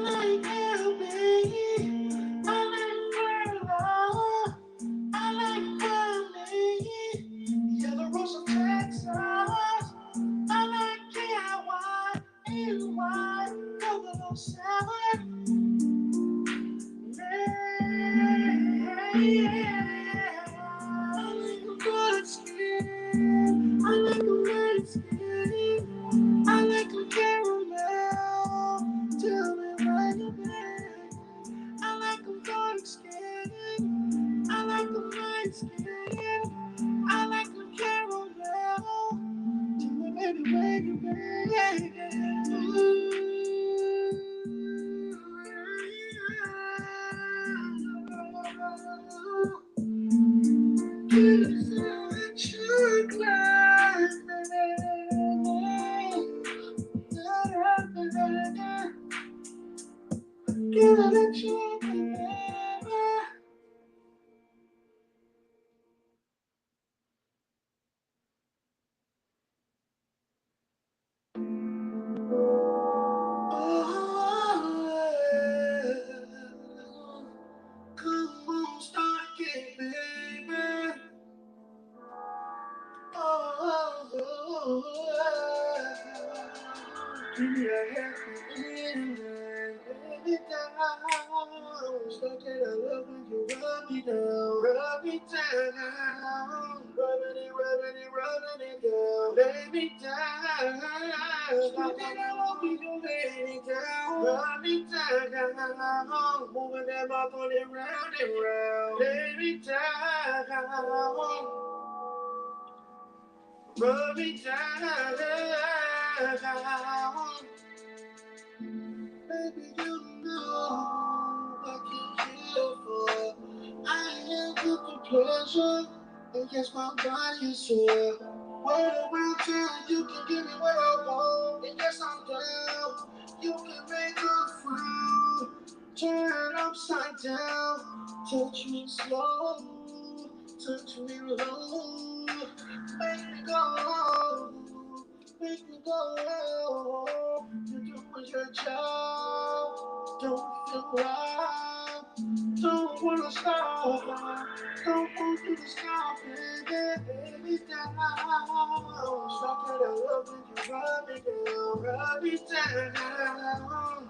like you, baby. I like your love. I like money. Yellow rose of Texas. I like DIY. DIY. Cover those salad. Yeah. I like a good skin. I like a red skin. I like a caramel. Tell me why you beg. I like a dark skin. I like a light skin. I like a caramel. Tell me, baby, where you beg. Come on, start it, baby. Give me a happy ending, baby down. Stuck in a love when you rub me down, rub me down. Rubbing it down, lay me down. Stuck in a love when you lay me down, rub me down. Moving that mouth on it round and round, lay me down. Rub me down, baby, you know what you're here for. I am here for pleasure, and yes, my body is sore. Word around town, you can give me what I want, and yes, I'm down. You can make a frown, turn upside down, touch me slow, touch me low, make me go. Make me go. You're doing your job. Don't feel wild. Don't wanna stop. Don't want you to stop, baby. Baby, down. Stop it, I love when you rub me down. Rub me down.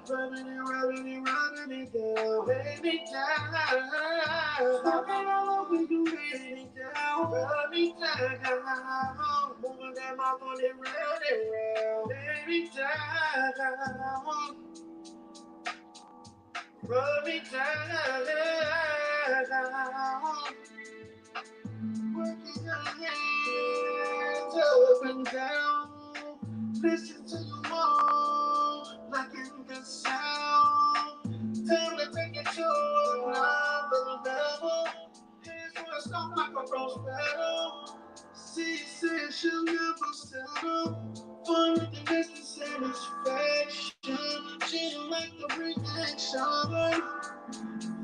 Rubbing it down. Baby, down. Stop it, I love when you lay me down. Rub me down. Moving that mouth on it round and round. Baby, down. Rub me down. Working your hands up and down. Listen to your mom, liking the sound. Time to take it to another level. Here's where I stop like a rose petal. She said she'll never settle for nothing less than satisfaction. She don't like the reaction.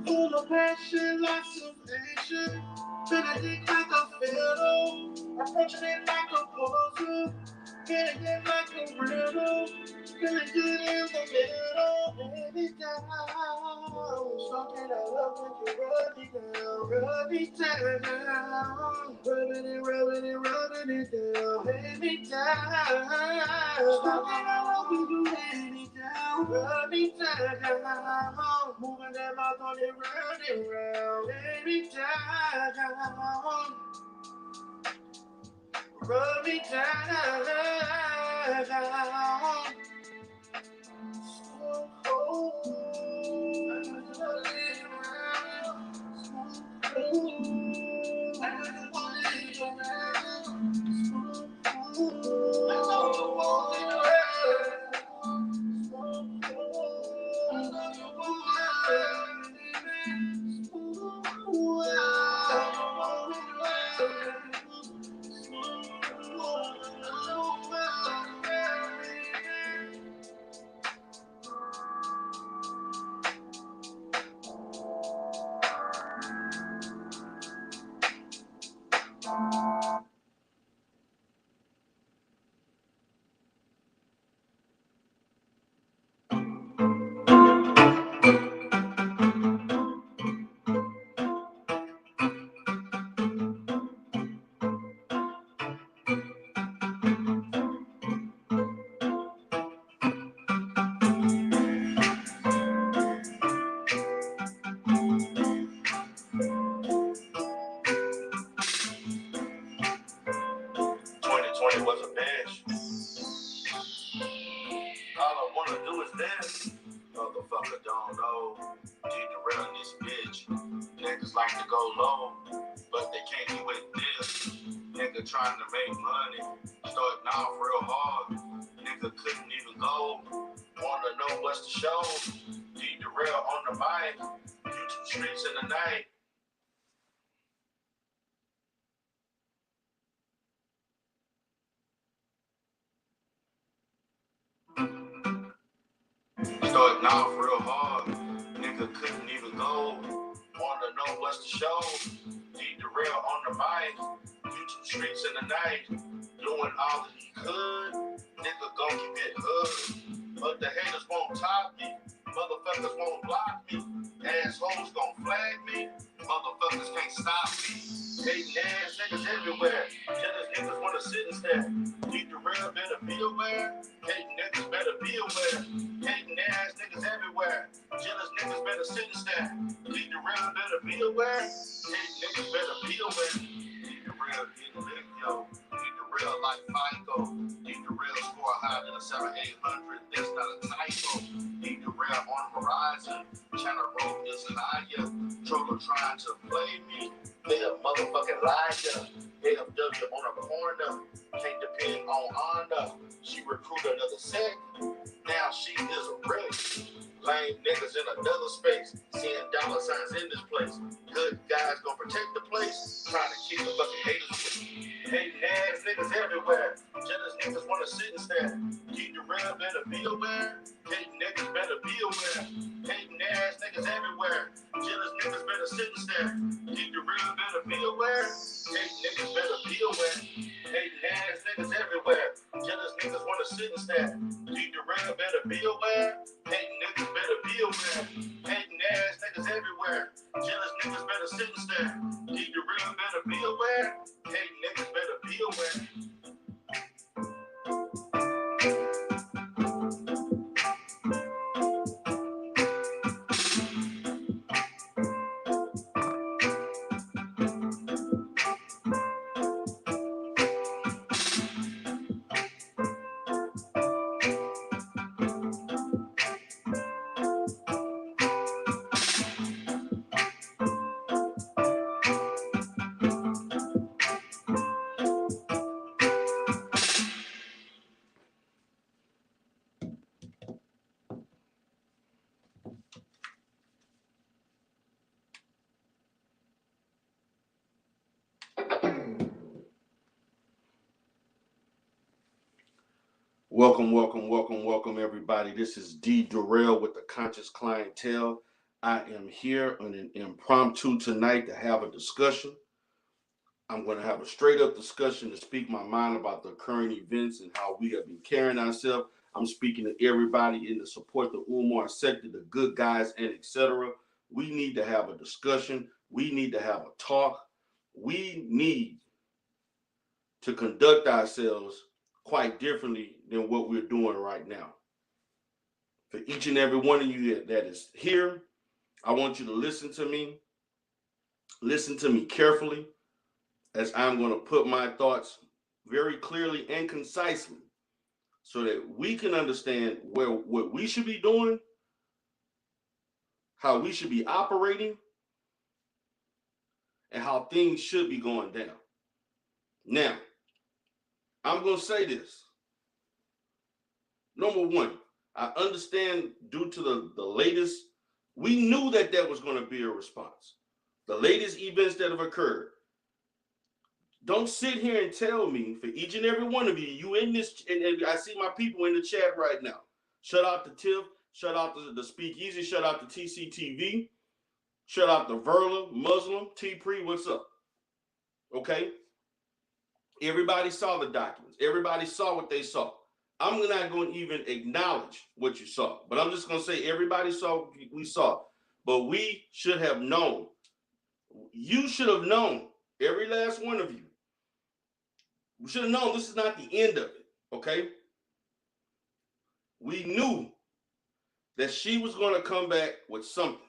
Full of passion, lots of action. Feeling it like a fiddle. Approaching it like a puzzle. Getting it like a riddle. Feeling good in the middle. Baby down. Something I love when you rub me down. Rub me down. Rubbing it down. Baby down. Something I love when you lay me down. Rub me down. Moving that mouth on it round and round. Baby down. Rub me down. this. Motherfucker don't know. Need to run this bitch. Niggas like to go low, but they can't do it this. Nigga trying to make money, starting off real hard. Nigga couldn't even go. Wanna know what's the show? Need to rail on the mic. YouTube streets in the night. Starting off real hard, nigga couldn't even go. Wanna know what's the show? Need to rail on the mic. YouTube streets in the night. Doing all that he could. Nigga gon' keep it hood. But the haters won't top me. Motherfuckers won't block me. Assholes gon' flag me. Motherfuckers can't stop me. Hating ass niggas everywhere. Jealous niggas wanna sit and stare. Need to rail, better be aware. Hating niggas better be aware. Hating ass niggas everywhere. Jealous niggas better sit and stare. Need to rail, better be aware. Hating niggas better be aware. Need to rail, get lit, yo. Need to rail like FICO. Need to rail score higher than a 7-800. That's not a typo. Need to rail on Verizon. Channel road is higher. Troller trying to play me. They a motherfucking liar. AFW on a corner. Can't depend on honor. She recruited another set. Now she is a wreck. Lame niggas in another space. Seeing dollar signs in this place. Good guys gonna protect the place. Trying to keep the fucking haters away. Hating ass niggas everywhere. Jealous niggas wanna sit and stare. Keep the real, better be aware. Hating niggas better be aware. Hating ass niggas everywhere. Jealous niggas better sit and stare. Keep the real, better be aware. Hating niggas better be aware. Hating ass niggas everywhere. Jealous niggas wanna sit and stare. Keep the real, better be aware. Hating niggas better be aware. Hating ass niggas everywhere. Jealous niggas better sit and stare. Keep the real, better be aware. Hating niggas better be aware. Welcome, everybody. This is D. Durrell with the Conscious Clientele. I am here on an impromptu tonight to have a discussion. I'm going to have a straight-up discussion to speak my mind about the current events and how we have been carrying ourselves. I'm speaking to everybody in the support the Umar sector, the good guys, and etc. We need to have a discussion. We need to have a talk. We need to conduct ourselves quite differently than what we're doing right now. For each and every one of you that is here, I want you to listen to me. Listen to me carefully as I'm going to put my thoughts very clearly and concisely so that we can understand what we should be doing, how we should be operating, and how things should be going down. Now, I'm going to say this. Number one, I understand due to the latest, we knew that was going to be a response. The latest events that have occurred. Don't sit here and tell me, for each and every one of you in this, and I see my people in the chat right now. Shout out to Tiff, shout out to the Speakeasy, shout out to TCTV, shout out to Verla, Muslim, T-Pre, what's up? Okay? Everybody saw the documents. Everybody saw what they saw. I'm not going to even acknowledge what you saw, but I'm just going to say everybody saw what we saw. But we should have known. You should have known, every last one of you. We should have known this is not the end of it, okay? We knew that she was going to come back with something.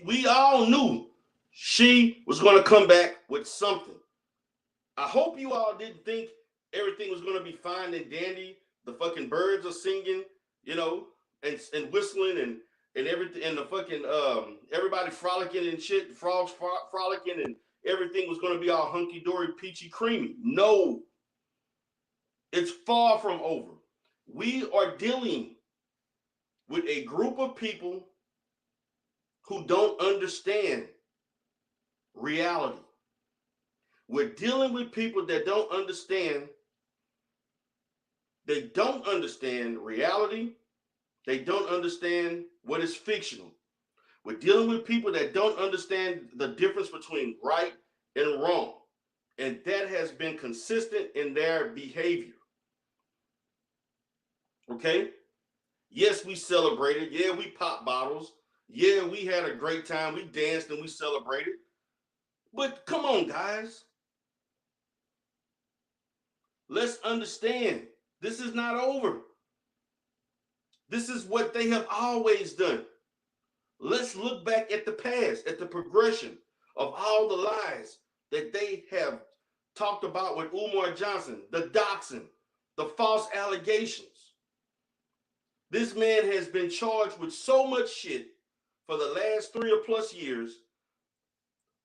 We all knew she was going to come back with something. I hope you all didn't think everything was going to be fine and dandy The fucking birds are singing, and whistling and everything, and the fucking everybody frolicking and shit, frogs frolicking, and everything was gonna be all hunky dory, peachy creamy. No, it's far from over. We are dealing with a group of people who don't understand reality. We're dealing with people that don't understand. They don't understand reality. They don't understand what is fictional. We're dealing with people that don't understand the difference between right and wrong. And that has been consistent in their behavior. Okay? Yes, we celebrated. Yeah, we popped bottles. Yeah, we had a great time. We danced and we celebrated. But come on, guys. Let's understand this is not over. This is what they have always done. Let's look back at the past, at the progression of all the lies that they have talked about with Umar Johnson, the doxing, the false allegations. This man has been charged with so much shit for the last 3 or plus years.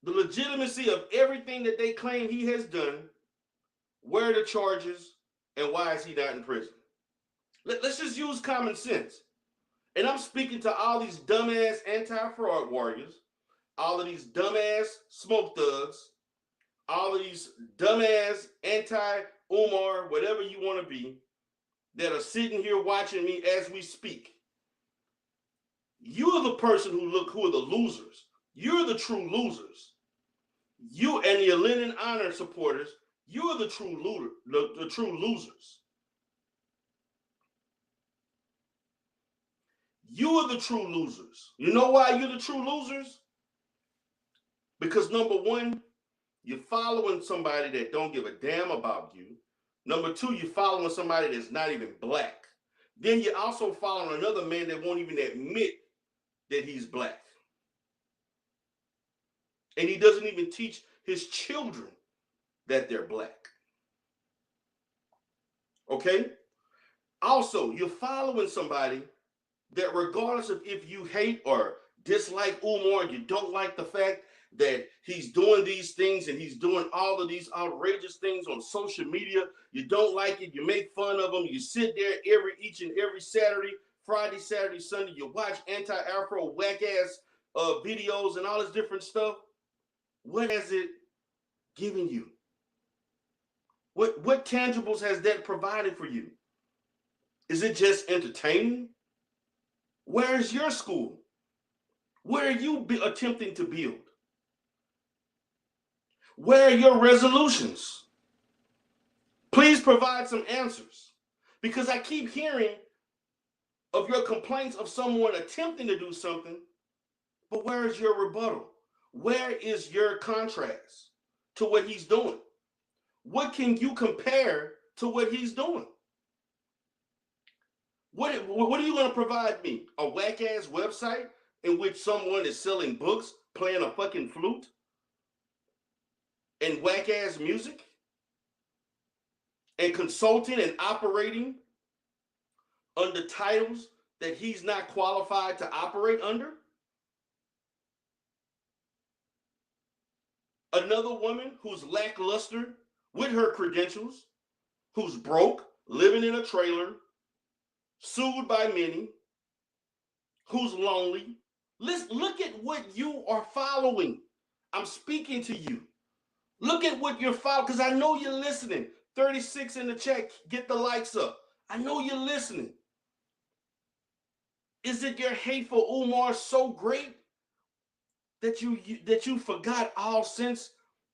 The legitimacy of everything that they claim he has done, where are the charges, and why is he not in prison? Let's just use common sense. And I'm speaking to all these dumbass anti-fraud warriors, all of these dumbass smoke thugs, all of these dumbass anti-Umar, whatever you want to be, that are sitting here watching me as we speak. You're the person who are the losers. You're the true losers. You and the Lenin Honor supporters, you're the true losers. You are the true losers. You know why you're the true losers? Because number one, you're following somebody that don't give a damn about you. Number two, you're following somebody that's not even black. Then you're also following another man that won't even admit that he's black. And he doesn't even teach his children that they're black. Okay? Also, you're following somebody that regardless of if you hate or dislike Umar, you don't like the fact that he's doing these things and he's doing all of these outrageous things on social media, you don't like it, you make fun of him, you sit there each and every Saturday, Friday, Saturday, Sunday, you watch anti-Afro whack-ass videos and all this different stuff. What has it given you? What tangibles has that provided for you? Is it just entertaining? Where is your school? Where are you attempting to build? Where are your resolutions? Please provide some answers. Because I keep hearing of your complaints of someone attempting to do something, but where is your rebuttal? Where is your contrast to what he's doing? What can you compare to what he's doing? What are you going to provide me? A whack-ass website in which someone is selling books, playing a fucking flute, and whack-ass music? And consulting and operating under titles that he's not qualified to operate under? Another woman who's lackluster with her credentials, who's broke, living in a trailer, sued by many, who's lonely. Let's look at what you are following. I'm speaking to you. Look at what you're following, because I know you're listening. 36 in the chat, get the likes up. I know you're listening. Is it your hateful Umar so great that you forgot all sense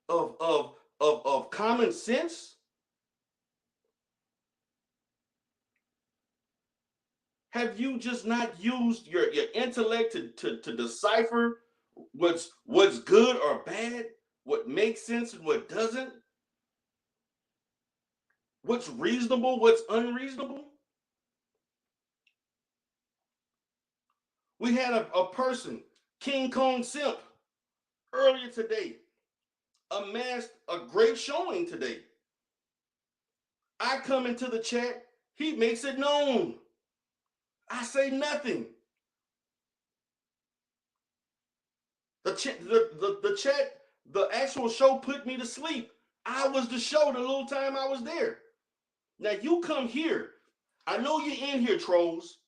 of common sense? Have you just not used your intellect to decipher what's good or bad, what makes sense and what doesn't? What's reasonable, what's unreasonable? We had a person, King Kong Simp, earlier today, amassed a great showing today. I come into the chat, He makes it known. I say nothing. The chat, the actual show put me to sleep. I was the show the little time I was there. Now you come here. I know you're in here, trolls.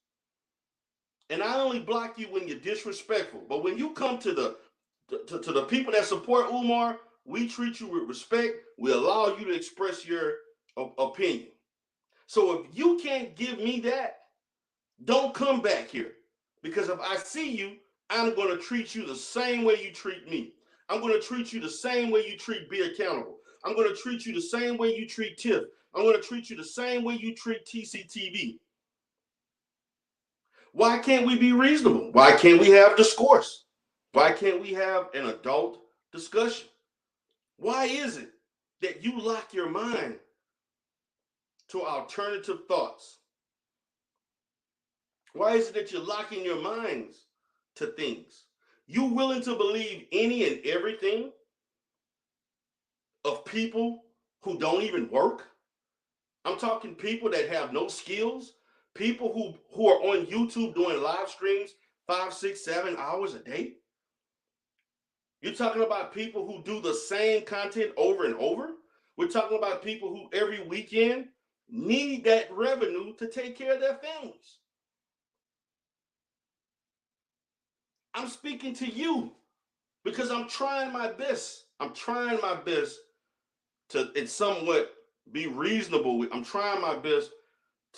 And I only block you when you're disrespectful. But when you come to the people that support Umar, we treat you with respect. We allow you to express your opinion. So if you can't give me that, don't come back here. Because if I see you, I'm going to treat you the same way you treat me. I'm going to treat you the same way you treat Be Accountable. I'm going to treat you the same way you treat Tiff. I'm going to treat you the same way you treat TCTV. Why can't we be reasonable? Why can't we have discourse? Why can't we have an adult discussion? Why is it that you lock your mind to alternative thoughts? Why is it that you're locking your minds to things? You willing to believe any and everything of people who don't even work? I'm talking people that have no skills, people who are on YouTube doing live streams 5, 6, 7 hours a day. You're talking about people who do the same content over and over. We're talking about people who every weekend need that revenue to take care of their families. I'm speaking to you because I'm trying my best. I'm trying my best to somewhat be reasonable. I'm trying my best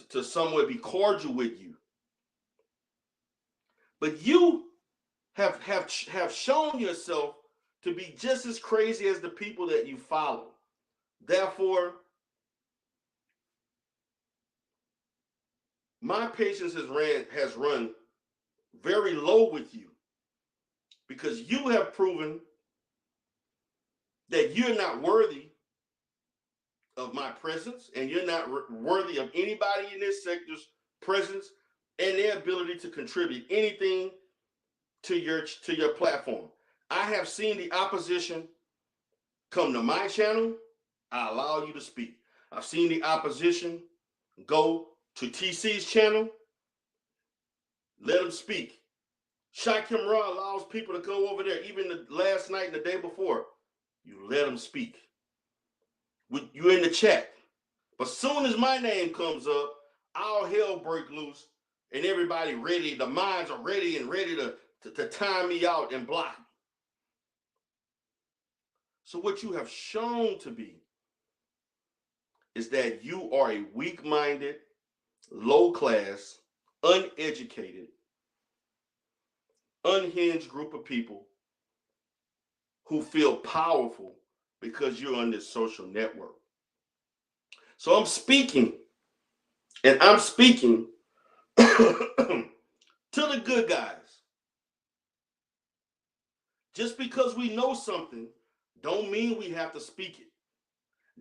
to somewhat be cordial with you. But you have shown yourself to be just as crazy as the people that you follow. Therefore, my patience has run very low with you because you have proven that you're not worthy of my presence and you're not worthy of anybody in this sector's presence and their ability to contribute anything to your platform. I have seen the opposition come to my channel. I allow you to speak. I've seen the opposition go to TC's channel. Let them speak. Shakim Ra allows people to go over there, even the last night and the day before. You let them speak. You're in the chat. But soon as my name comes up, all hell break loose and everybody ready, the minds are ready to time me out and block me. So what you have shown to be is that you are a weak-minded, low-class, uneducated, unhinged group of people who feel powerful because you're on this social network. So I'm speaking, and I'm speaking to the good guys. Just because we know something don't mean we have to speak it.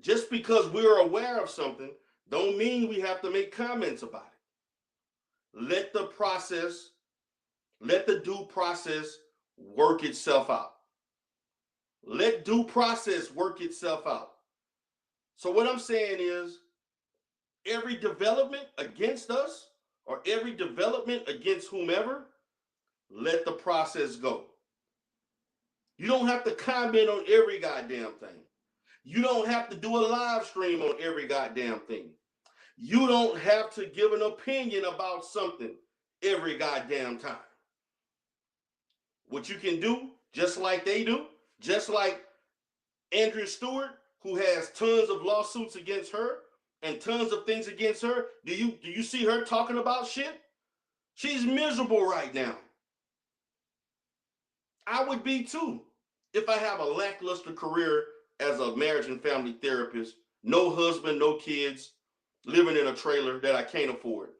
Just because we're aware of something don't mean we have to make comments about it. Let the due process work itself out. Let due process work itself out. So what I'm saying is every development against us or every development against whomever, let the process go. You don't have to comment on every goddamn thing. You don't have to do a live stream on every goddamn thing. You don't have to give an opinion about something every goddamn time. What you can do, just like they do, just like Andrea Stewart, who has tons of lawsuits against her and tons of things against her. Do you see her talking about shit? She's miserable right now. I would be too if I have a lackluster career as a marriage and family therapist, no husband, no kids, living in a trailer that I can't afford,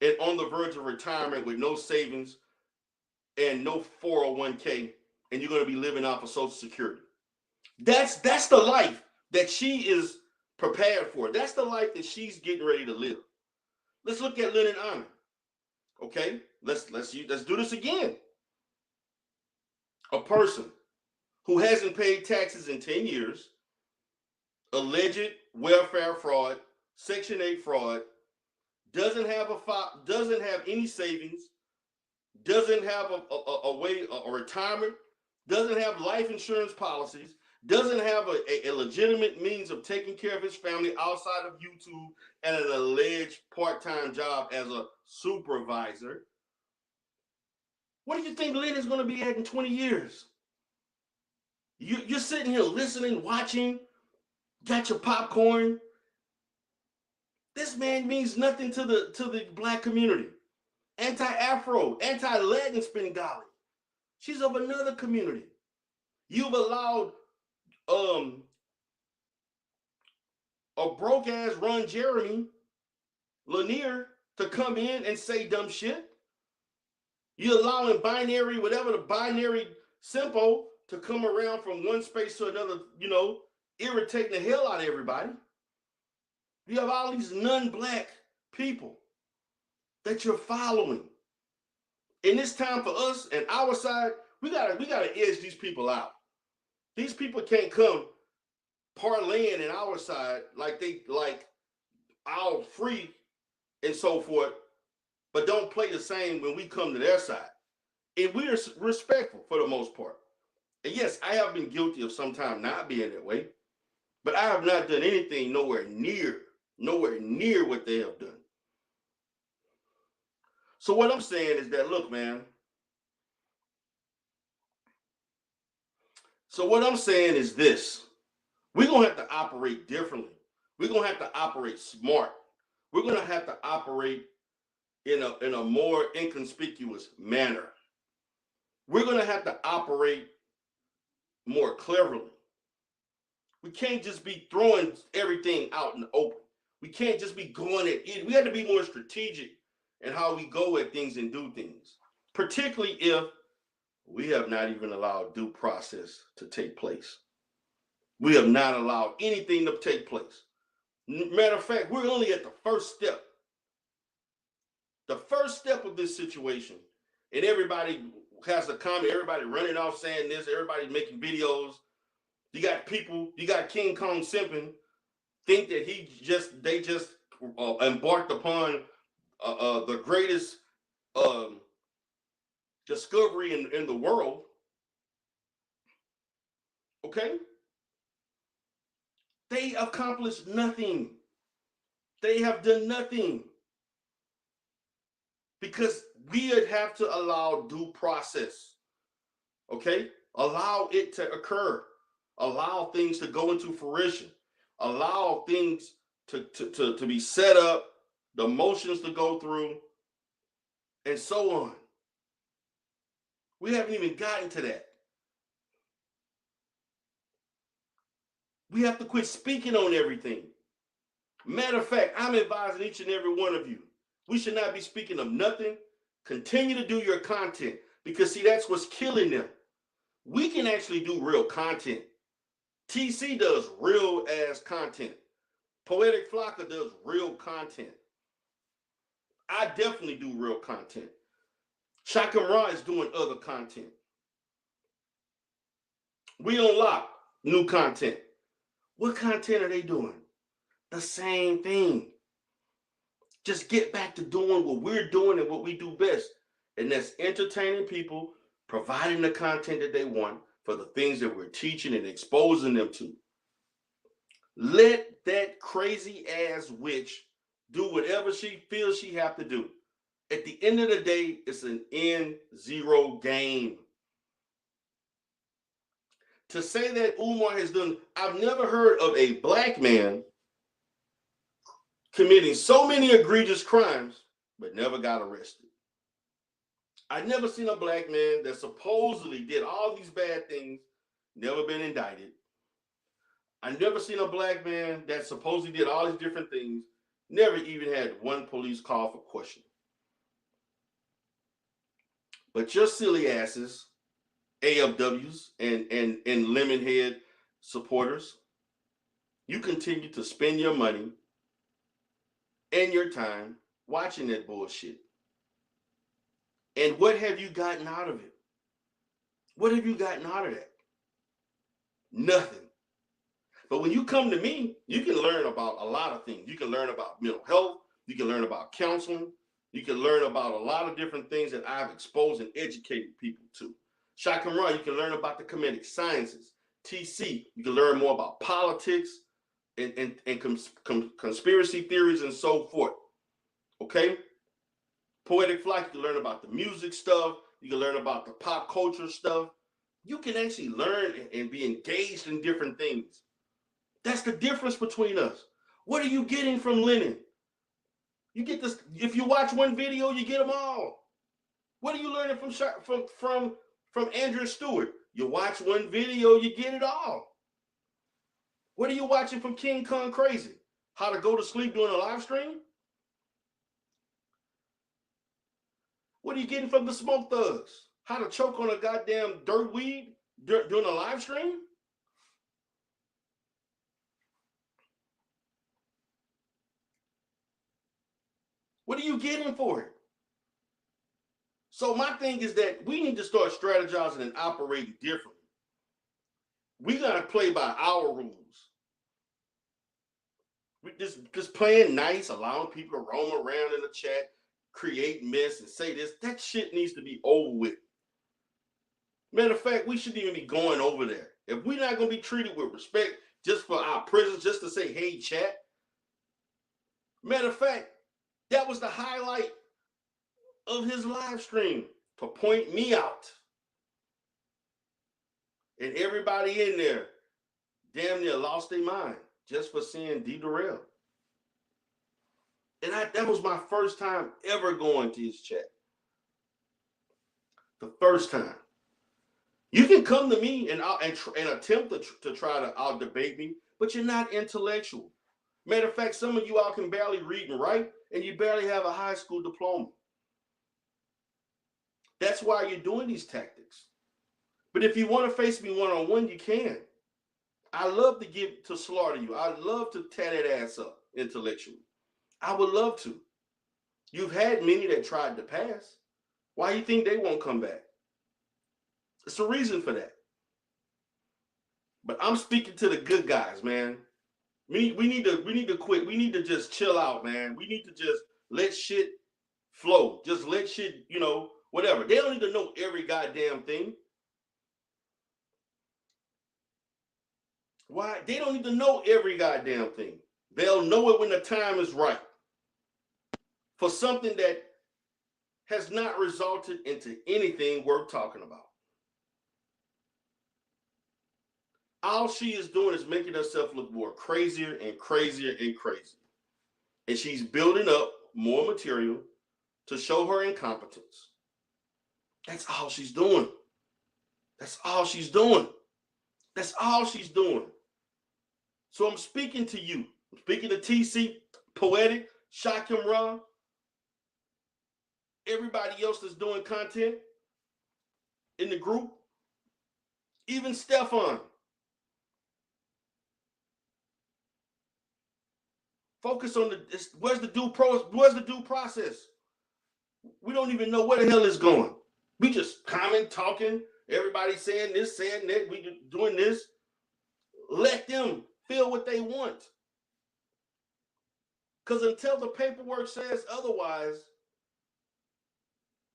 and on the verge of retirement with no savings and no 401k, and you're going to be living off of Social Security. That's the life that she is prepared for. That's the life that she's getting ready to live. Let's look at Lennon Honor. Okay, let's do this again. A person who hasn't paid taxes in 10 years, alleged welfare fraud, Section 8 fraud, doesn't have any savings, doesn't have a retirement, doesn't have life insurance policies, doesn't have a legitimate means of taking care of his family outside of YouTube, and an alleged part-time job as a supervisor. What do you think Lynn is going to be at in 20 years? You're sitting here listening, watching, got your popcorn. This man means nothing to the black community. Anti-Afro, anti-Latin Bengali. She's of another community. You've allowed a broke ass Ron Jeremy Lanier to come in and say dumb shit. You allowing binary, whatever the binary simple, to come around from one space to another, irritating the hell out of everybody. You have all these non-black people that you're following. And it's time for us and our side, we gotta edge these people out. These people can't come parlaying in our side like all free and so forth, but don't play the same when we come to their side. And we're respectful for the most part. And yes, I have been guilty of sometimes not being that way, but I have not done anything nowhere near what they have done. So what I'm saying is that, look, man. So what I'm saying is this. We're going to have to operate differently. We're going to have to operate smart. We're going to have to operate in a more inconspicuous manner. We're going to have to operate more cleverly. We can't just be throwing everything out in the open. We can't just be going at it. We have to be more strategic in how we go at things and do things, particularly if we have not even allowed due process to take place. We have not allowed anything to take place. Matter of fact, we're only at the first step. The first step of this situation, and everybody has a comment, everybody running off saying this, everybody making videos. You got King Kong simping, think that they just embarked upon the greatest discovery in the world. Okay? They accomplished nothing. They have done nothing. Because we would have to allow due process. Okay? Allow it to occur. Allow things to go into fruition. Allow things to be set up, the motions to go through, and so on. We haven't even gotten to that. We have to quit speaking on everything. Matter of fact, I'm advising each and every one of you. We should not be speaking of nothing. Continue to do your content, because see, that's what's killing them. We can actually do real content. TC does real ass content. Poetic Flocka does real content. I definitely do real content. Shakam Ra is doing other content. We unlock new content. What content are they doing? The same thing. Just get back to doing what we're doing and what we do best. And that's entertaining people, providing the content that they want for the things that we're teaching and exposing them to. Let that crazy ass witch do whatever she feels she have to do. At the end of the day, it's an N0 game. To say that Umar has done, I've never heard of a black man committing so many egregious crimes, but never got arrested. I've never seen a black man that supposedly did all these bad things, never been indicted. I've never seen a black man that supposedly did all these different things, never even had one police call for questioning. But your silly asses, AFWs and Lemonhead supporters, you continue to spend your money and your time watching that bullshit. And what have you gotten out of it? What have you gotten out of that? Nothing. But when you come to me, you can learn about a lot of things. You can learn about mental health. You can learn about counseling. You can learn about a lot of different things that I've exposed and educated people to. Shakimra, you can learn about the Kemetic sciences. TC, you can learn more about politics and conspiracy theories and so forth. Okay? Poetic Flight, you can learn about the music stuff. You can learn about the pop culture stuff. You can actually learn and be engaged in different things. That's the difference between us. What are you getting from Lennon? You get this. If you watch one video, you get them all. What are you learning from Andrew Stewart? You watch one video, you get it all. What are you watching from King Kong Crazy? How to go to sleep during a live stream? What are you getting from the Smoke Thugs? How to choke on a goddamn dirt weed during a live stream? What are you getting for it? So my thing is that we need to start strategizing and operating differently. We gotta play by our rules. We just playing nice, allowing people to roam around in the chat, create mess and say this. That shit needs to be over with. Matter of fact, we shouldn't even be going over there. If we're not gonna be treated with respect just for our presence, just to say, hey, chat. Matter of fact, that was the highlight of his live stream, to point me out. And everybody in there damn near lost their mind just for seeing D. Durrell. And that was my first time ever going to his chat. The first time. You can come to me and attempt to try to out-debate me, but you're not intellectual. Matter of fact, some of you all can barely read and write, and you barely have a high school diploma. That's why you're doing these tactics. But if you want to face me one-on-one, you can. I love to slaughter you. I love to tear that ass up intellectually. I would love to. You've had many that tried to pass. Why do you think they won't come back? It's a reason for that. But I'm speaking to the good guys, man. We need to quit. We need to just chill out, man. We need to just let shit flow. Just let shit, whatever. They don't need to know every goddamn thing. Why? They don't need to know every goddamn thing. They'll know it when the time is right. For something that has not resulted into anything worth talking about. All she is doing is making herself look more crazier and crazier and crazier. And she's building up more material to show her incompetence. That's all she's doing. That's all she's doing. That's all she's doing. So I'm speaking to you. I'm speaking to TC, Poetic, Shakimra, everybody else that's doing content in the group, even Stefan. Focus on where's the due process? We don't even know where the hell it's going. We just comment, talking, everybody saying this, saying that, we doing this. Let them feel what they want. Because until the paperwork says otherwise,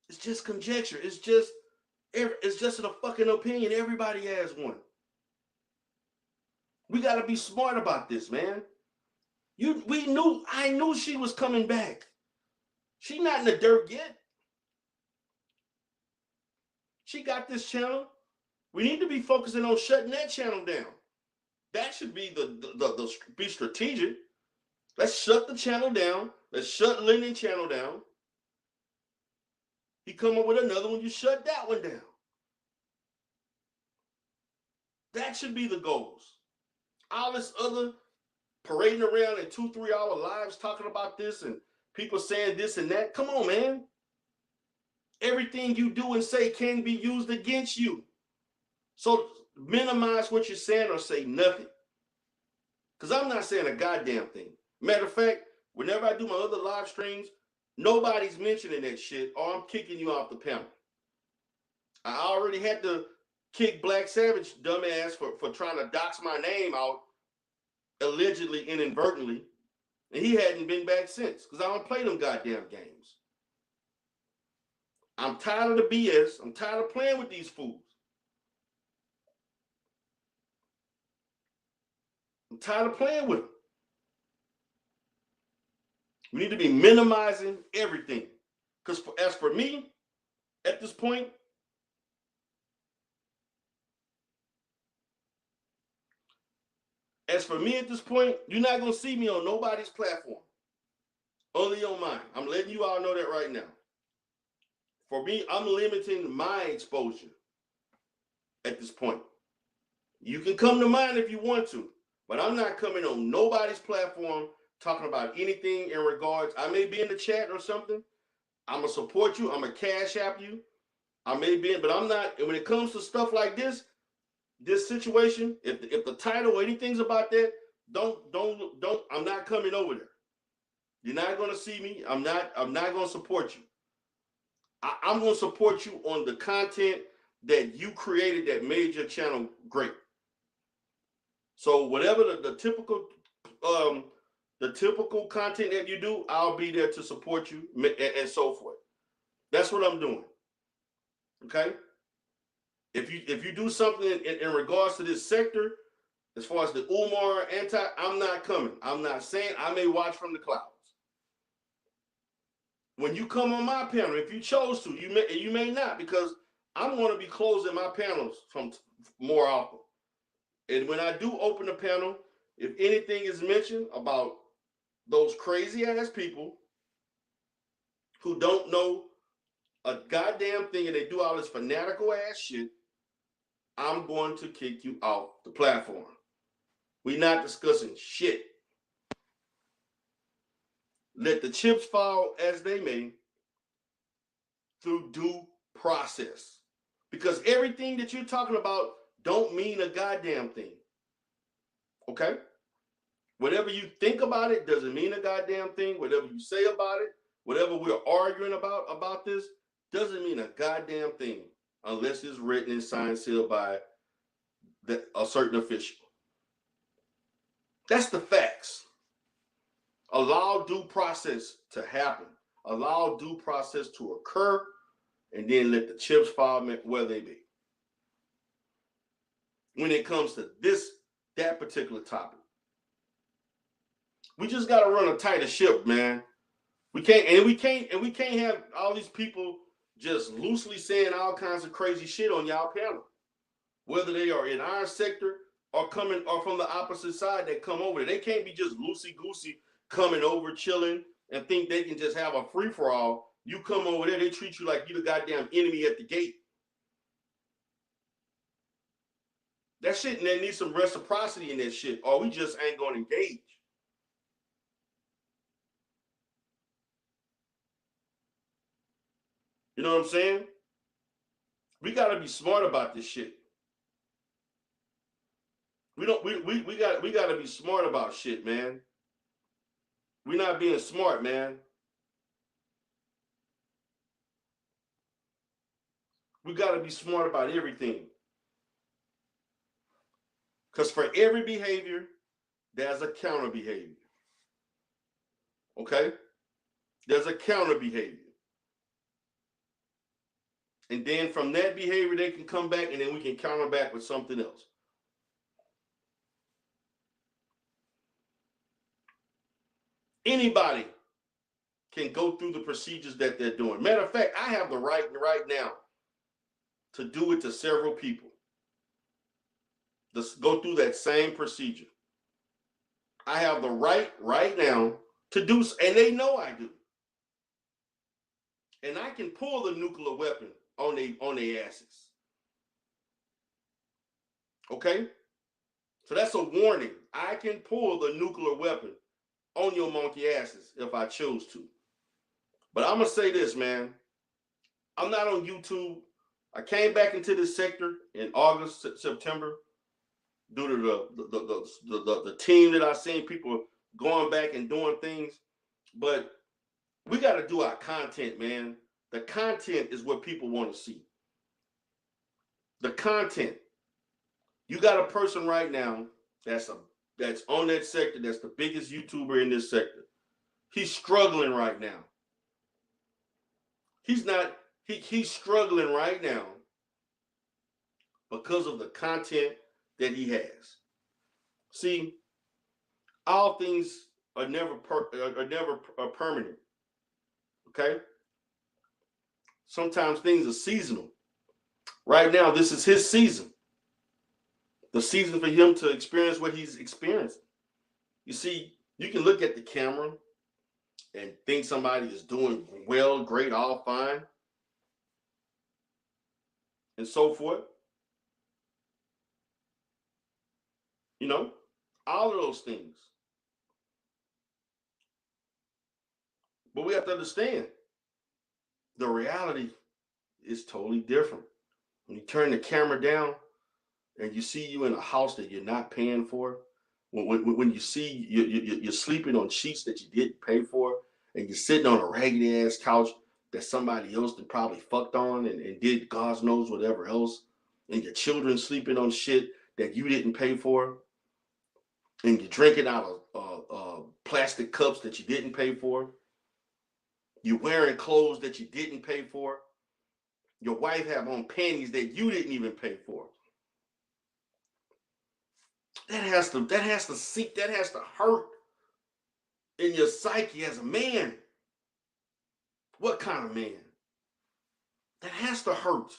it's just conjecture. It's just a fucking opinion. Everybody has one. We got to be smart about this, man. I knew she was coming back. She not in the dirt yet. She got this channel. We need to be focusing on shutting that channel down. That should be be strategic. Let's shut the channel down. Let's shut Lennon channel down. He come up with another one, you shut that one down. That should be the goals. All this other parading around in 2-3 hour lives talking about this and people saying this and that. Come on, man. Everything you do and say can be used against you. So minimize what you're saying or say nothing. Because I'm not saying a goddamn thing. Matter of fact, whenever I do my other live streams, nobody's mentioning that shit or I'm kicking you off the panel. I already had to kick Black Savage dumbass for trying to dox my name out allegedly inadvertently, and he hadn't been back since because I don't play them goddamn games. I'm tired of the BS. I'm tired of playing with these fools. I'm tired of playing with them. We need to be minimizing everything. Because as for me, at this point, you're not going to see me on nobody's platform. Only on mine. I'm letting you all know that right now. For me, I'm limiting my exposure at this point. You can come to mine if you want to, but I'm not coming on nobody's platform talking about anything in regards. I may be in the chat or something. I'm going to support you. I'm going to cash app you. I may be in, but I'm not. And when it comes to stuff like this situation, if the title or anything's about that, don't. I'm not coming over there. You're not going to see me. I'm not going to support you. I'm going to support you on the content that you created that made your channel great. So whatever the typical content that you do, I'll be there to support you and so forth. That's what I'm doing. Okay. If you do something in regards to this sector, as far as the Umar I'm not coming. I'm not saying. I may watch from the clouds. When you come on my panel, if you chose to, you may not, because I'm going to be closing my panels from more often. And when I do open a panel, if anything is mentioned about those crazy ass people who don't know a goddamn thing and they do all this fanatical ass shit, I'm going to kick you off the platform. We're not discussing shit. Let the chips fall as they may through due process. Because everything that you're talking about don't mean a goddamn thing. Okay? Whatever you think about it doesn't mean a goddamn thing. Whatever you say about it, whatever we're arguing about this, doesn't mean a goddamn thing unless it's written and signed, sealed by a certain official. That's the facts. Allow due process to happen. Allow due process to occur, and then let the chips fall where they be. When it comes to that particular topic, we just got to run a tighter ship, man. We can't have all these people just loosely saying all kinds of crazy shit on y'all panel, whether they are in our sector or coming or from the opposite side that come over. They can't be just loosey-goosey coming over, chilling, and think they can just have a free-for-all. You come over there, they treat you like you the goddamn enemy at the gate. That shit, and they need some reciprocity in that shit, or we just ain't going to engage. You know what I'm saying? We got to be smart about this shit. We got to be smart about shit, man. We're not being smart, man. We got to be smart about everything. Because for every behavior, there's a counter behavior. Okay? There's a counter behavior. And then from that behavior, they can come back, and then we can counter back with something else. Anybody can go through the procedures that they're doing. Matter of fact, I have the right now to do it to several people. Just go through that same procedure. I have the right now to do, and they know I do. And I can pull the nuclear weapon on their asses. Okay? So that's a warning. I can pull the nuclear weapon on your monkey asses if I choose to. But I'm going to say this, man. I'm not on YouTube. I came back into this sector in August, September, due to the team that I seen people going back and doing things. But we got to do our content, man. The content is what people want to see. The content. You got a person right now that's that's on that sector, that's the biggest YouTuber in this sector. He's struggling right now. He's struggling right now because of the content that he has. See, all things are never permanent. Okay? Sometimes things are seasonal. Right now, this is his season. The season for him to experience what he's experiencing. You see, you can look at the camera and think somebody is doing well, great, all fine, and so forth. You know, all of those things. But we have to understand the reality is totally different. When you turn the camera down and you see you in a house that you're not paying for, when you see you're sleeping on sheets that you didn't pay for, and you're sitting on a raggedy ass couch that somebody else that probably fucked on and did God knows whatever else, and your children sleeping on shit that you didn't pay for, and you're drinking out of plastic cups that you didn't pay for, you're wearing clothes that you didn't pay for, your wife have on panties that you didn't even pay for. That has to sink, that has to hurt in your psyche as a man. What kind of man? That has to hurt.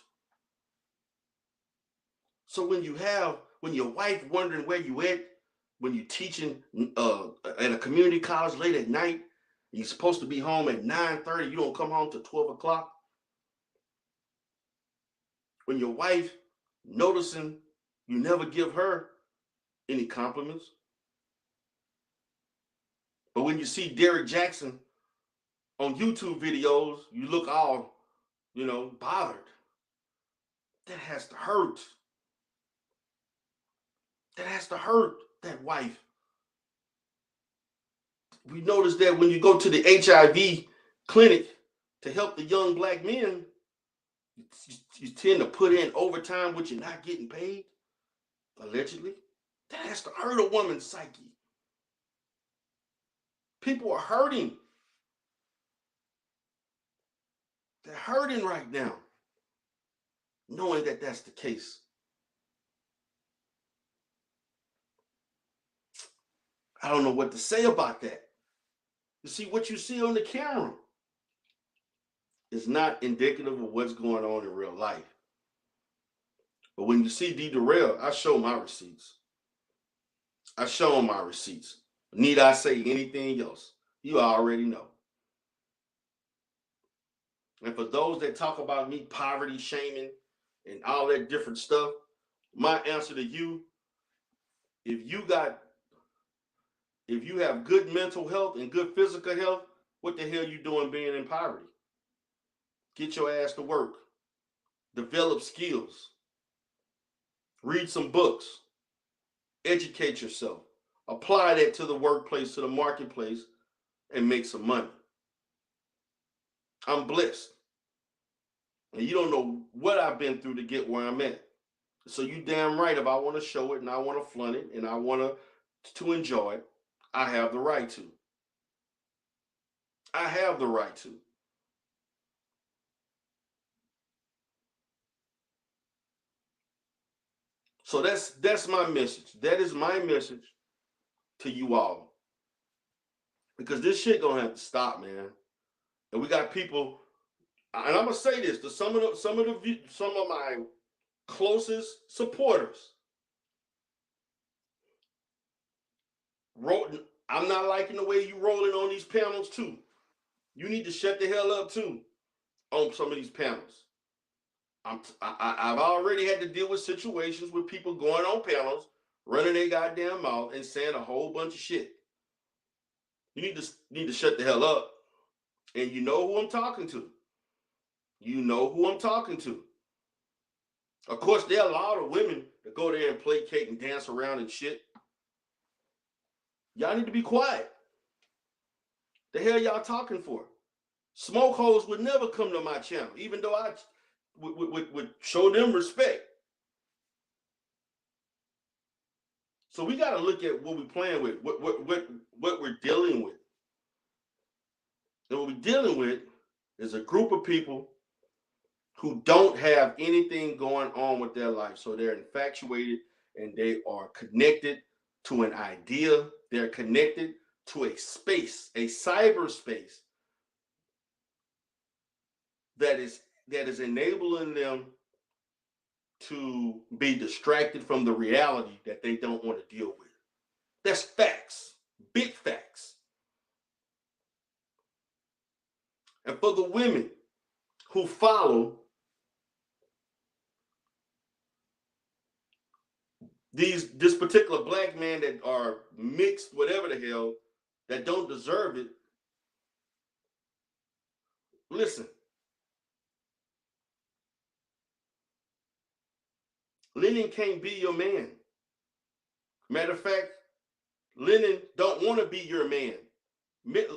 So when your wife wondering where you at, when you're teaching at a community college late at night, you're supposed to be home at 9:30, you don't come home till 12 o'clock. When your wife noticing you never give her any compliments. But when you see Derrick Jackson on YouTube videos, you look all, bothered. That has to hurt. That has to hurt that wife. We notice that when you go to the HIV clinic to help the young black men, you tend to put in overtime, which you're not getting paid, allegedly. That has to hurt a woman's psyche. People are hurting. They're hurting right now, knowing that that's the case. I don't know what to say about that. You see, what you see on the camera is not indicative of what's going on in real life. But when you see D. Durrell, I show my receipts. I show him my receipts. Need I say anything else? You already know. And for those that talk about me poverty shaming and all that different stuff, my answer to you, if you have good mental health and good physical health, what the hell you doing being in poverty? Get your ass to work. Develop skills. Read some books. Educate yourself. Apply that to the workplace, to the marketplace, and make some money. I'm blessed. And you don't know what I've been through to get where I'm at. So you damn right, if I want to show it and I want to flaunt it and I want to enjoy it, I have the right to. I have the right to. So that's my message. That is my message to you all. Because this shit gonna have to stop, man. And we got people, and I'm gonna say this to some of my closest supporters. I'm not liking the way you rolling on these panels too. You need to shut the hell up too on some of these panels. I've already had to deal with situations with people going on panels, running their goddamn mouth and saying a whole bunch of shit. You need to shut the hell up. And you know who I'm talking to. You know who I'm talking to. Of course, there are a lot of women that go there and play cake and dance around and shit. Y'all need to be quiet. The hell y'all talking for? Smoke holes would never come to my channel, even though I would show them respect. So we got to look at what we're playing with, what we're dealing with. And what we're dealing with is a group of people who don't have anything going on with their life. So they're infatuated and they are connected to an idea. They're connected to a space, a cyberspace that is enabling them to be distracted from the reality that they don't want to deal with. That's facts, big facts. And for the women who follow this particular black man that are mixed, whatever the hell, that don't deserve it, listen. Lennon can't be your man. Matter of fact, Lennon don't want to be your man.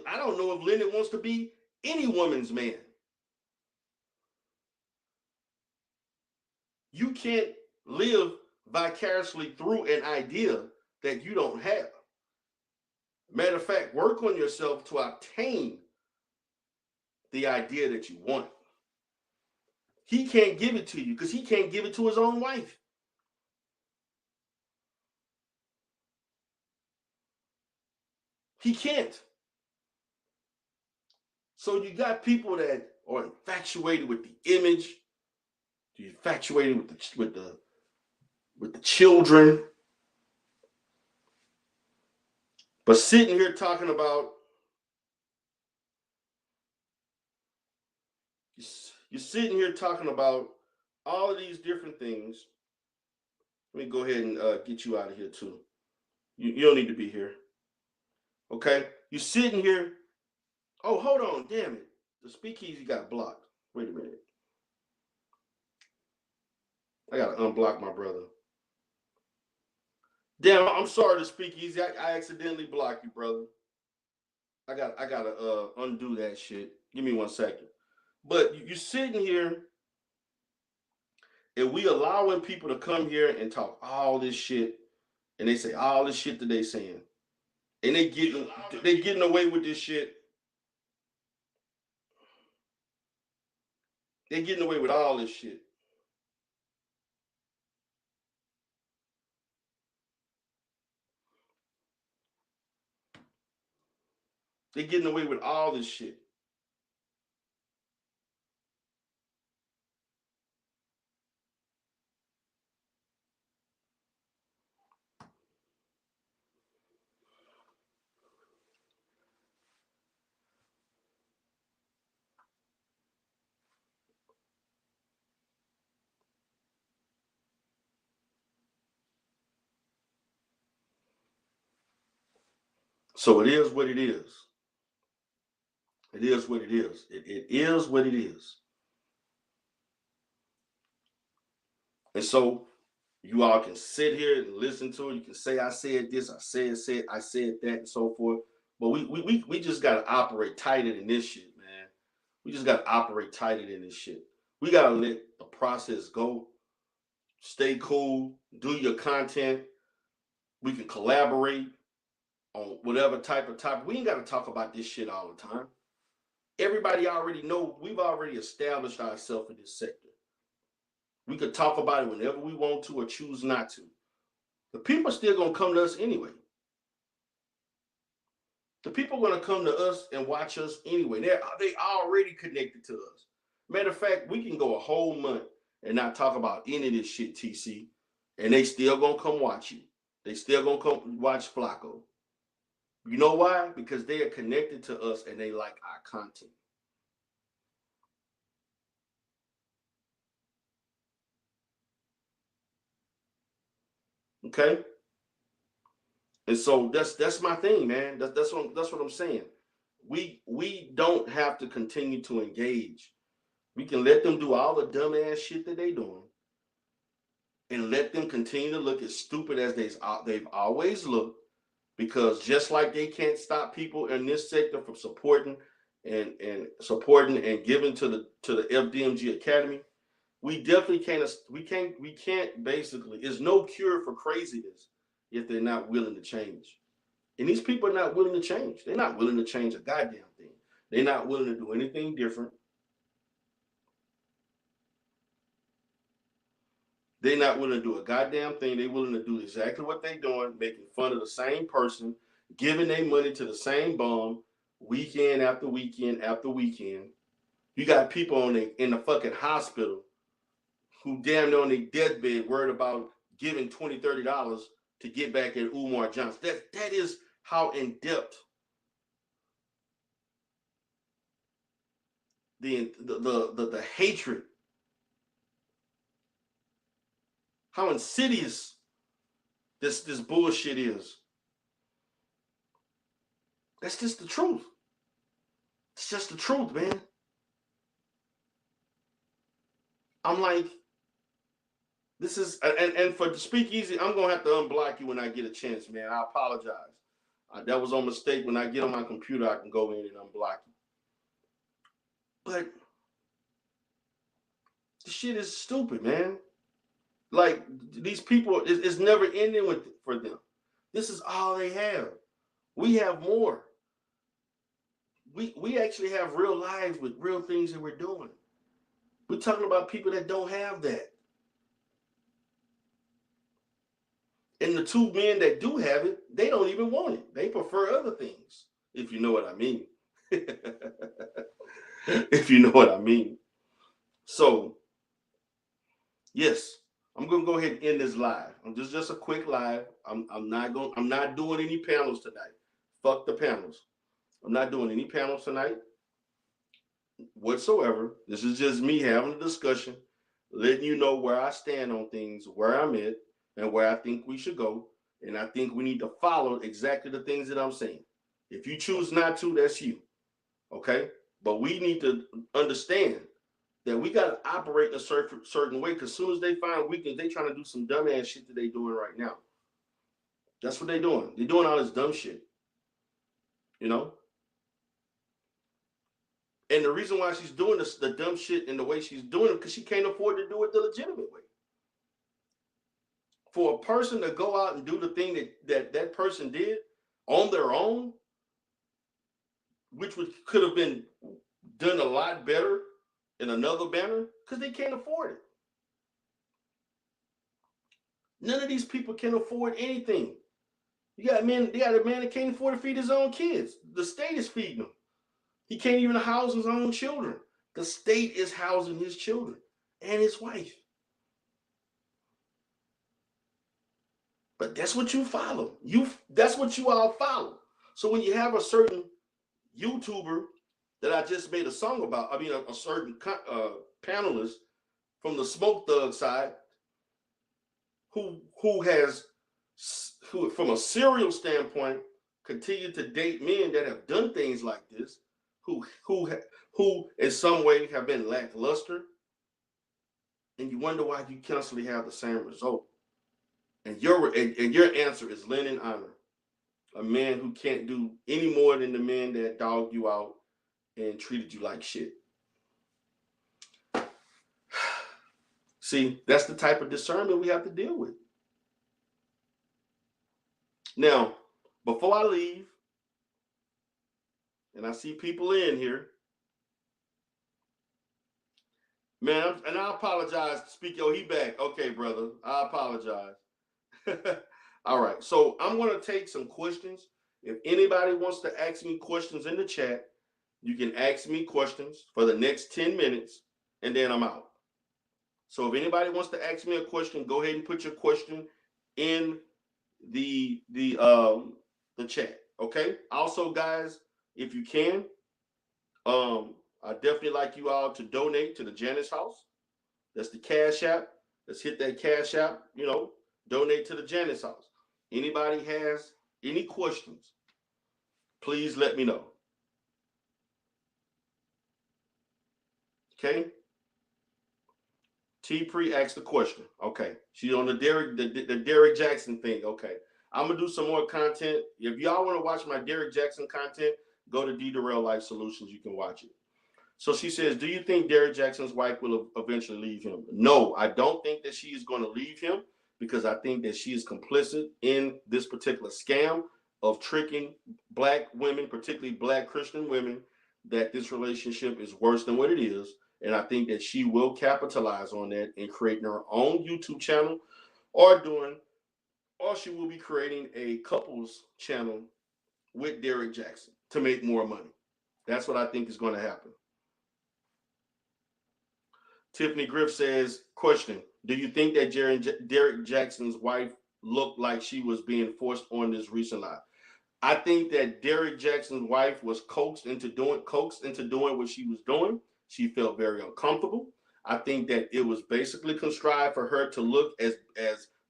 I don't know if Lennon wants to be any woman's man. You can't live vicariously through an idea that you don't have. Matter of fact, work on yourself to obtain the idea that you want. He can't give it to you because he can't give it to his own wife. He can't. So you got people that are infatuated with the image, you're infatuated with the children, but sitting here talking about you're sitting here talking about all of these different things. Let me go ahead and get you out of here too. You don't need to be here. Okay? You're sitting here. Oh, hold on. Damn it. The speakeasy got blocked. Wait a minute. I got to unblock my brother. Damn, I'm sorry to speakeasy. I accidentally blocked you, brother. I got to undo that shit. Give me 1 second. But you're sitting here and we allowing people to come here and talk all this shit, and they say all this shit that they saying, and they getting away with this shit. They're getting away with all this shit. They're getting away with all this shit. So it is what it is. It is what it is. It is what it is. And so you all can sit here and listen to it. You can say, I said this, I said that, and so forth. But we just got to operate tighter than this shit, man. We just got to operate tighter than this shit. We got to let the process go. Stay cool. Do your content. We can collaborate on whatever type of topic. We ain't got to talk about this shit all the time. Everybody already know. We've already established ourselves in this sector. We could talk about it whenever we want to or choose not to. The people are still going to come to us anyway. The people are going to come to us and watch us anyway. They already connected to us. Matter of fact, we can go a whole month and not talk about any of this shit, TC, and they still going to come watch you. They still going to come watch Flacco. You know why? Because they are connected to us and they like our content. Okay? And so that's my thing, man. That's what I'm saying. We don't have to continue to engage. We can let them do all the dumbass shit that they doing and let them continue to look as stupid as they've always looked, because just like they can't stop people in this sector from supporting and giving to the FDMG Academy, we definitely can't basically, there's no cure for craziness if they're not willing to change. And these people are not willing to change. They're not willing to change a goddamn thing. They're not willing to do anything different. They're not willing to do a goddamn thing. They're willing to do exactly what they're doing, making fun of the same person, giving their money to the same bum weekend after weekend after weekend. You got people in the fucking hospital who damn near on their deathbed worried about giving $20, $30 to get back at Umar Johnson. That is how in depth the hatred, how insidious this bullshit is. That's just the truth. It's just the truth, man. I'm like, this is, and for the Speakeasy, I'm gonna have to unblock you when I get a chance, man. I apologize. That was a mistake. When I get on my computer, I can go in and unblock you. But the shit is stupid, man. Like, these people, it's never ending for them. This is all they have. We have more. We actually have real lives with real things that we're doing. We're talking about people that don't have that. And the two men that do have it, they don't even want it. They prefer other things, if you know what I mean. If you know what I mean. So, yes, I'm gonna go ahead and end this live. I'm just a quick live. I'm not doing any panels tonight. Fuck the panels. I'm not doing any panels tonight whatsoever. This is just me having a discussion, letting you know where I stand on things, where I'm at, and where I think we should go. And I think we need to follow exactly the things that I'm saying. If you choose not to, that's you. Okay? But we need to understand that we got to operate in a certain way, because as soon as they find weakness, they trying to do some dumbass shit that they doing right now. That's what they doing. They're doing all this dumb shit. You know? And the reason why she's doing this, the dumb shit and the way she's doing it, because she can't afford to do it the legitimate way. For a person to go out and do the thing that person did on their own, which could have been done a lot better in another banner, because they can't afford it. None of these people can afford anything. You got a man that can't afford to feed his own kids. The state is feeding him. He can't even house his own children. The state is housing his children and his wife. But that's what you follow. That's what you all follow. So when you have a certain YouTuber that I just made a song about, I mean a certain panelist from the Smoke Thug side, who from a serial standpoint continued to date men that have done things like this, who in some way have been lackluster, and you wonder why you constantly have the same result. And your answer is Lennon Honor, a man who can't do any more than the men that dogged you out and treated you like shit. See, that's the type of discernment we have to deal with. Now, before I leave, and I see people in here, man, and I apologize. He back. Okay, brother, I apologize. All right, so I'm going to take some questions. If anybody wants to ask me questions in the chat, you can ask me questions for the next 10 minutes, and then I'm out. So if anybody wants to ask me a question, go ahead and put your question in the chat. Okay. Also, guys, if you can, I definitely like you all to donate to the Janice House. That's the Cash App. Let's hit that Cash App. Donate to the Janice House. Anybody has any questions, please let me know. Okay. T-Pre asked the question. Okay. She's on the Derrick Jackson thing. Okay. I'm going to do some more content. If y'all want to watch my Derrick Jackson content, go to D. Durrell Life Solutions. You can watch it. So she says, do you think Derrick Jackson's wife will eventually leave him? No, I don't think that she is going to leave him, because I think that she is complicit in this particular scam of tricking black women, particularly black Christian women, that this relationship is worse than what it is. And I think that she will capitalize on that and creating her own YouTube channel, or doing, or she will be creating a couples channel with Derrick Jaxn to make more money. That's what I think is going to happen. Tiffany Griff says, question, do you think that Derrick Jaxn's wife looked like she was being forced on this recent live? I think that Derrick Jaxn's wife was coaxed into doing what she was doing. She felt very uncomfortable. I think that it was basically contrived for her to look as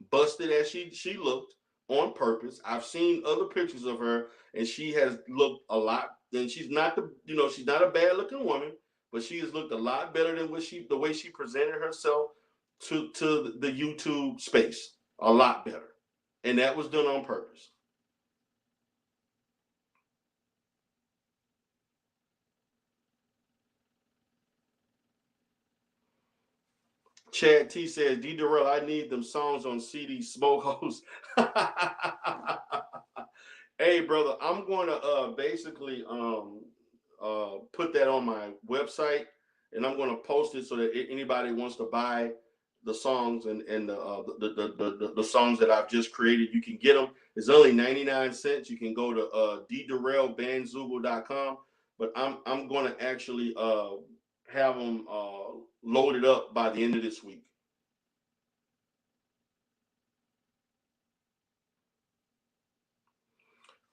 busted as she looked on purpose. I've seen other pictures of her, and she has looked a lot. And she's not she's not a bad looking woman, but she has looked a lot better than the way she presented herself to the YouTube space. A lot better, and that was done on purpose. Chad T says, D Durrell, I need them songs on CD Smoke Host. Hey, brother, I'm going to basically put that on my website, and I'm going to post it so that anybody wants to buy the songs and the songs that I've just created, you can get them. It's only 99 cents. You can go to ddurrellbandzoogle.com, but I'm going to actually have them loaded up by the end of this week.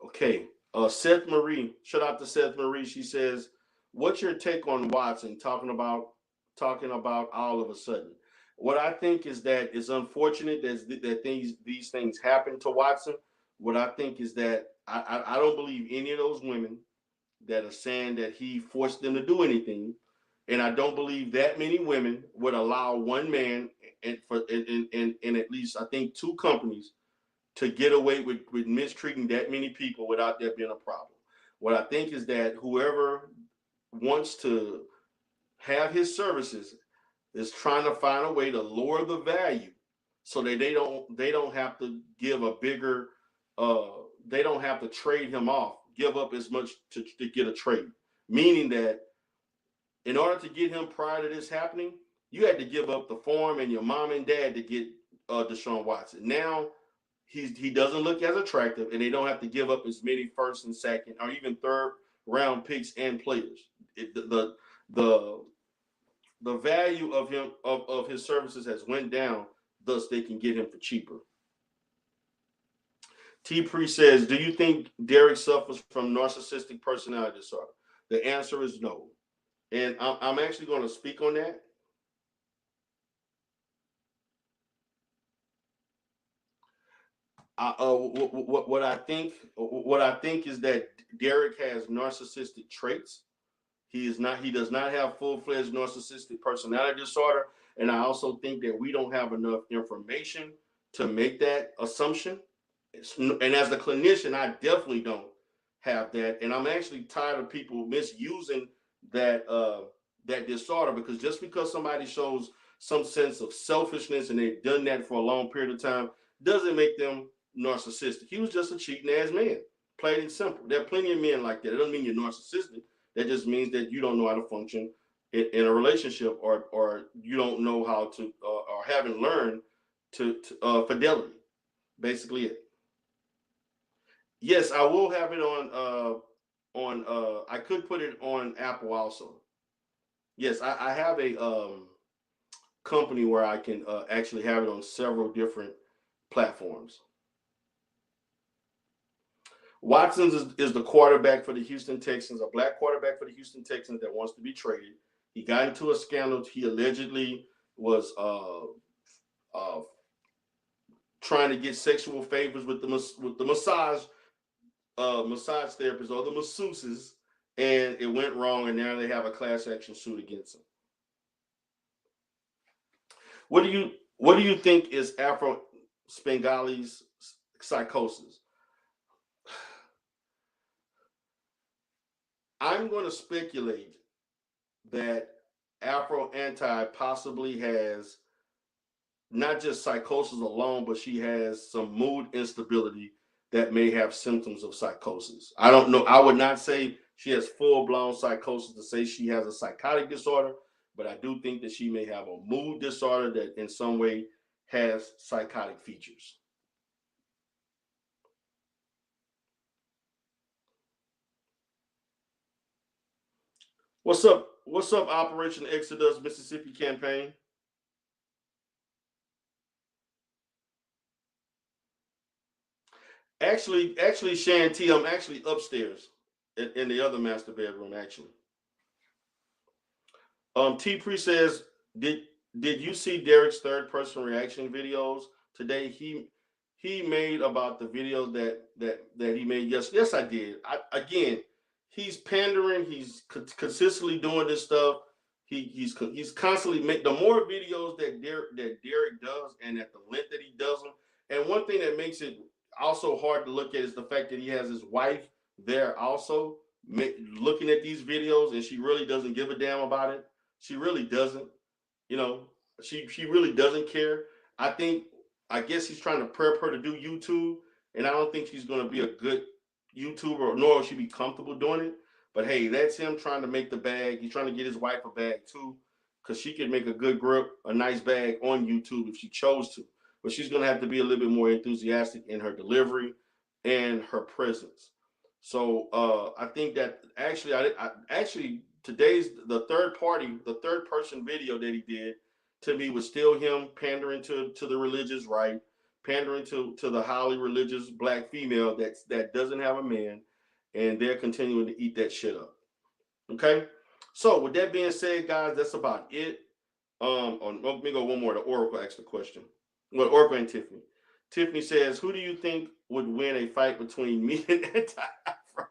Okay. Seth Marie, shout out to Seth Marie. She says, "What's your take on Watson talking about all of a sudden?" What I think is that it's unfortunate that these things happen to Watson. What I think is that I don't believe any of those women that are saying that he forced them to do anything, and I don't believe that many women would allow one man and at least I think two companies to get away with mistreating that many people without there being a problem. What I think is that whoever wants to have his services is trying to find a way to lower the value so that they don't have to give a bigger they don't have to trade him off, give up as much to get a trade. Meaning that in order to get him prior to this happening, you had to give up the farm and your mom and dad to get Deshaun Watson. Now he doesn't look as attractive, and they don't have to give up as many first and second or even third round picks and players. The value of him of his services has went down, thus they can get him for cheaper. T Pre says, do you think Derrick suffers from narcissistic personality disorder? The answer is no. And I'm actually going to speak on that. What I think is that Derrick has narcissistic traits. He does not have full-fledged narcissistic personality disorder. And I also think that we don't have enough information to make that assumption. And as a clinician, I definitely don't have that. And I'm actually tired of people misusing that that disorder, because just because somebody shows some sense of selfishness and they've done that for a long period of time doesn't make them narcissistic. He was just a cheating ass man, plain and simple. There are plenty of men like that. It doesn't mean you're narcissistic. That just means that you don't know how to function in a relationship, or you don't know how to or haven't learned to fidelity. Basically it. Yes, I will have it on I could put it on Apple also. Yes, I have a company where I can actually have it on several different platforms. Watson's is the quarterback for the Houston Texans, a black quarterback for the Houston Texans that wants to be traded. He got into a scandal. He allegedly was trying to get sexual favors with the massage therapists or the masseuses, and it went wrong, and now they have a class action suit against him. What do you think is Afro Spengali's psychosis? I'm going to speculate that Afro Anti possibly has not just psychosis alone, but she has some mood instability that may have symptoms of psychosis. I don't know. I would not say she has full-blown psychosis to say she has a psychotic disorder, but I do think that she may have a mood disorder that in some way has psychotic features. What's up? What's up, Operation Exodus Mississippi campaign? Actually, Shan T, I'm actually upstairs in the other master bedroom. Actually, T Pre says, did did you see Derek's third person reaction videos today? He made about the video that he made. Yes, I did. Again, he's pandering. He's consistently doing this stuff. He's constantly make the more videos that Derek does, and at the length that he does them. And one thing that makes it also hard to look at is the fact that he has his wife there also looking at these videos, and she really doesn't give a damn about it. She really doesn't. You know, she really doesn't care. I think I guess he's trying to prep her to do YouTube, and I don't think she's going to be a good YouTuber, nor will she be comfortable doing it. But hey, that's him trying to make the bag. He's trying to get his wife a bag too, because she could make a good grip, a nice bag on YouTube if she chose to. But she's going to have to be a little bit more enthusiastic in her delivery and her presence. So I think that actually today's the third person video that he did to me was still him pandering to the religious right, pandering to the highly religious black female that doesn't have a man, and they're continuing to eat that shit up. Okay, so with that being said, guys, that's about it. Let me go one more. The Oracle asked the question. Well, Oracle and Tiffany. Tiffany says, "Who do you think would win a fight between me and Anti-Afro?"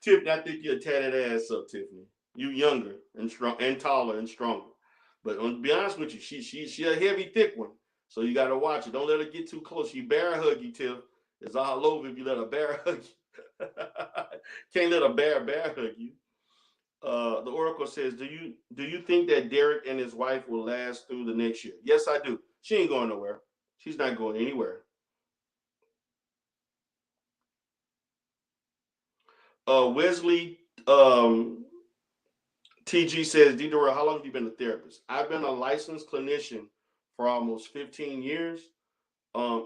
Tiffany, I think you're a tatted ass up, Tiffany. You younger and strong and taller and stronger. But to be honest with you, she a heavy, thick one. So you gotta watch it. Don't let her get too close. She bear hug you, Tiff. It's all over if you let a bear hug you. Can't let a bear hug you. The Oracle says, do you think that Derek and his wife will last through the next year? Yes, I do. She ain't going nowhere. She's not going anywhere. Wesley TG says, D. Durrell, how long have you been a therapist? I've been a licensed clinician for almost 15 years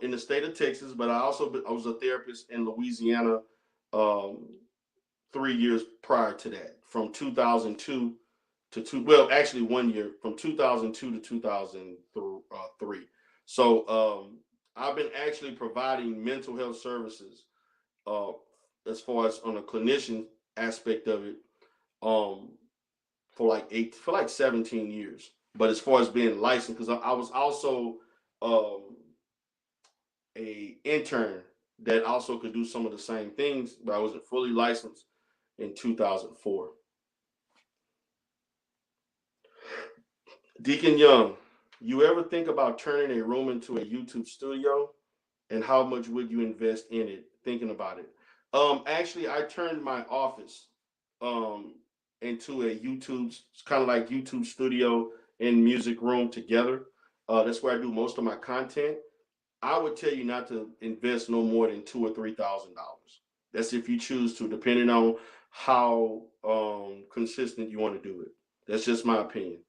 in the state of Texas, but I was a therapist in Louisiana um, 3 years prior to that, from 2002 to well, actually 1 year, from 2002 to 2003. So I've been actually providing mental health services uh, as far as on a clinician aspect of it um, for like 17 years. But as far as being licensed, because I was also um, a intern that also could do some of the same things, but I wasn't fully licensed in 2004. Deacon Young, you ever think about turning a room into a YouTube studio? And how much would you invest in it? Thinking about it. Actually, I turned my office um, into a YouTube, kind of like YouTube studio and music room together. That's where I do most of my content. I would tell you not to invest no more than $2,000 or $3,000. That's if you choose to, depending on how consistent you want to do it. That's just my opinion.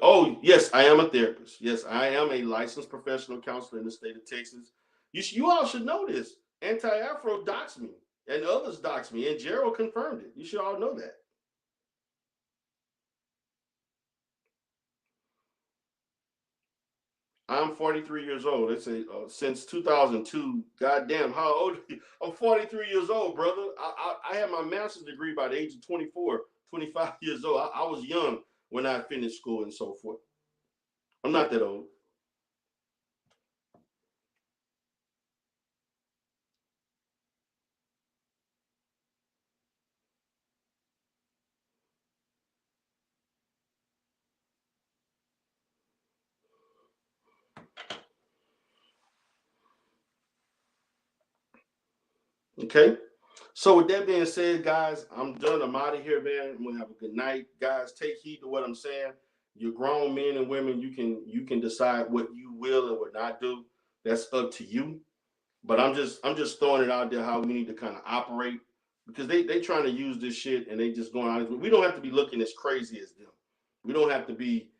Oh, yes, I am a therapist. Yes, I am a licensed professional counselor in the state of Texas. You all should know this. Anti-Afro doxed me, and others doxed me, and Gerald confirmed it. You should all know that. I'm 43 years old. They say since 2002. Goddamn, how old? I'm 43 years old, brother. I had my master's degree by the age of 24, 25 years old. I was young when I finished school and so forth. I'm not that old. Okay. So with that being said, guys, I'm done. I'm out of here, man. I'm gonna have a good night, guys. Take heed to what I'm saying. You're grown men and women. You can decide what you will and what not do. That's up to you. But I'm just throwing it out there how we need to kind of operate, because they trying to use this shit and they just going out. We don't have to be looking as crazy as them. We don't have to be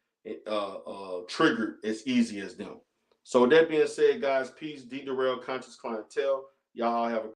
triggered as easy as them. So with that being said, guys, peace, D Durrell, conscious clientele. Y'all have a